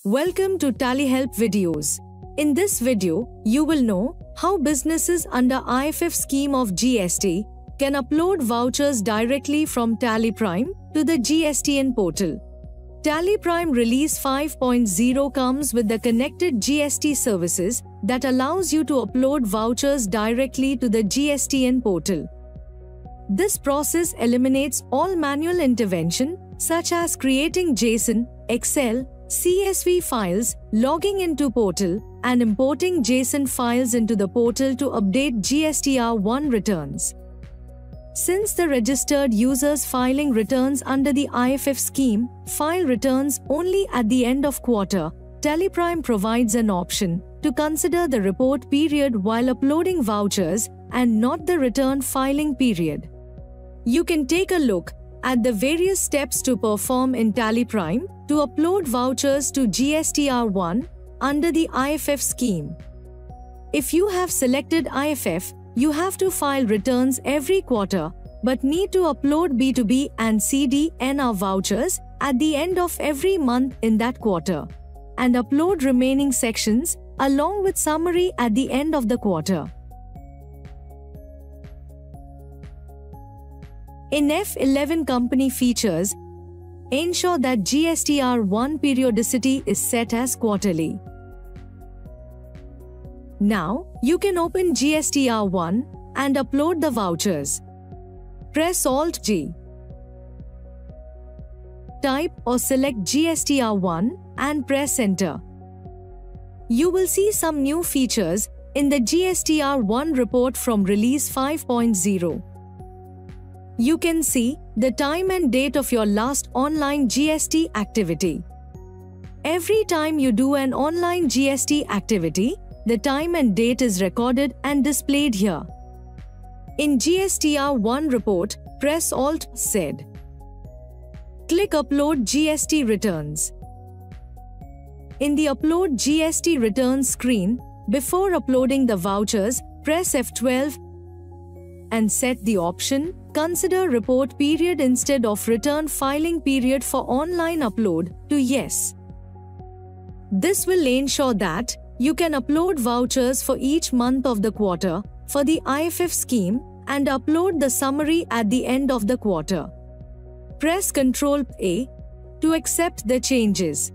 Welcome to Tally Help videos. In this video, you will know how businesses under IFF scheme of GST can upload vouchers directly from Tally Prime to the GSTN portal. Tally Prime Release 5.0 comes with the connected GST services that allows you to upload vouchers directly to the GSTN portal. This process eliminates all manual intervention such as creating JSON, Excel, CSV files, logging into portal, and importing JSON files into the portal to update GSTR1 returns. Since the registered users filing returns under the IFF scheme file returns only at the end of quarter, Tally Prime provides an option to consider the report period while uploading vouchers and not the return filing period. You can take a look at the various steps to perform in Tally Prime to upload vouchers to GSTR1 under the IFF scheme. If you have selected IFF, you have to file returns every quarter but need to upload B2B and CD/NR vouchers at the end of every month in that quarter and upload remaining sections along with summary at the end of the quarter. In F11 company features, ensure that GSTR1 periodicity is set as quarterly. Now, you can open GSTR1 and upload the vouchers. Press Alt-G. Type or select GSTR1 and press Enter. You will see some new features in the GSTR1 report from Release 5.0. You can see the time and date of your last online GST activity. Every time you do an online GST activity, the time and date is recorded and displayed here. In GSTR1 report, press Alt-Z. Click Upload GST Returns. In the Upload GST Returns screen, before uploading the vouchers, press F12 and set the option Consider report period instead of return filing period for online upload to Yes. This will ensure that you can upload vouchers for each month of the quarter for the IFF scheme and upload the summary at the end of the quarter. Press Ctrl+A to accept the changes.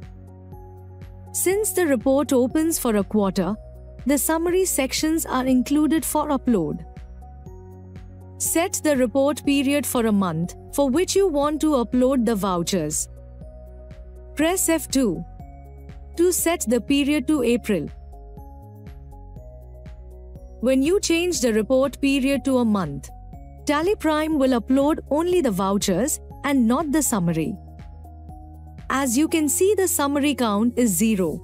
Since the report opens for a quarter, the summary sections are included for upload. Set the report period for a month for which you want to upload the vouchers. Press F2 to set the period to April. When you change the report period to a month, Tally Prime will upload only the vouchers and not the summary. As you can see, the summary count is 0.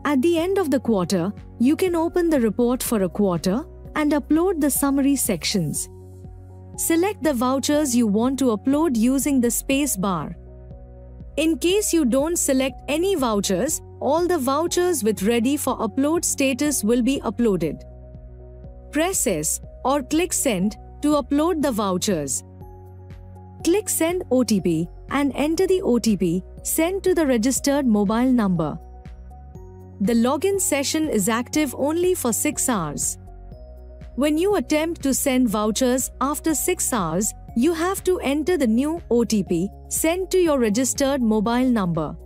At the end of the quarter, you can open the report for a quarter and upload the summary sections. Select the vouchers you want to upload using the space bar. In case you don't select any vouchers, all the vouchers with ready for upload status will be uploaded. Press S or click Send to upload the vouchers. Click Send OTP and enter the OTP sent to the registered mobile number. The login session is active only for 6 hours. When you attempt to send vouchers after 6 hours, you have to enter the new OTP sent to your registered mobile number.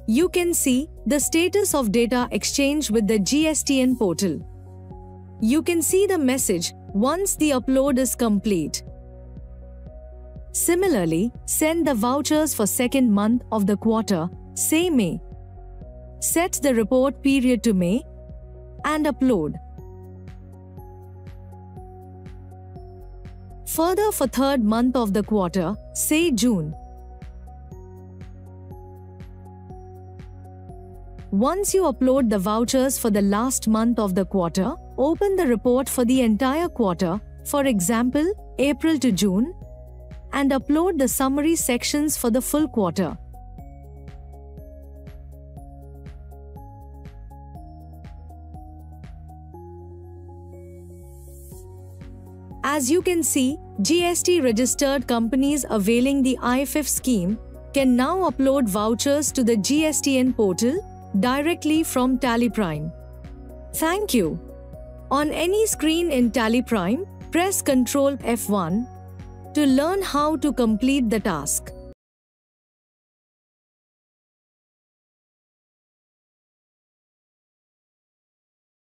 You can see the status of data exchange with the GSTN portal. You can see the message once the upload is complete. Similarly, send the vouchers for second month of the quarter, say May. Set the report period to May and upload. Further, for third month of the quarter, say June. Once you upload the vouchers for the last month of the quarter, open the report for the entire quarter, for example, April to June, and upload the summary sections for the full quarter. As you can see, GST registered companies availing the IFF scheme can now upload vouchers to the GSTN portal directly from Tally Prime. Thank you. On any screen in Tally Prime, press Ctrl F1 to learn how to complete the task.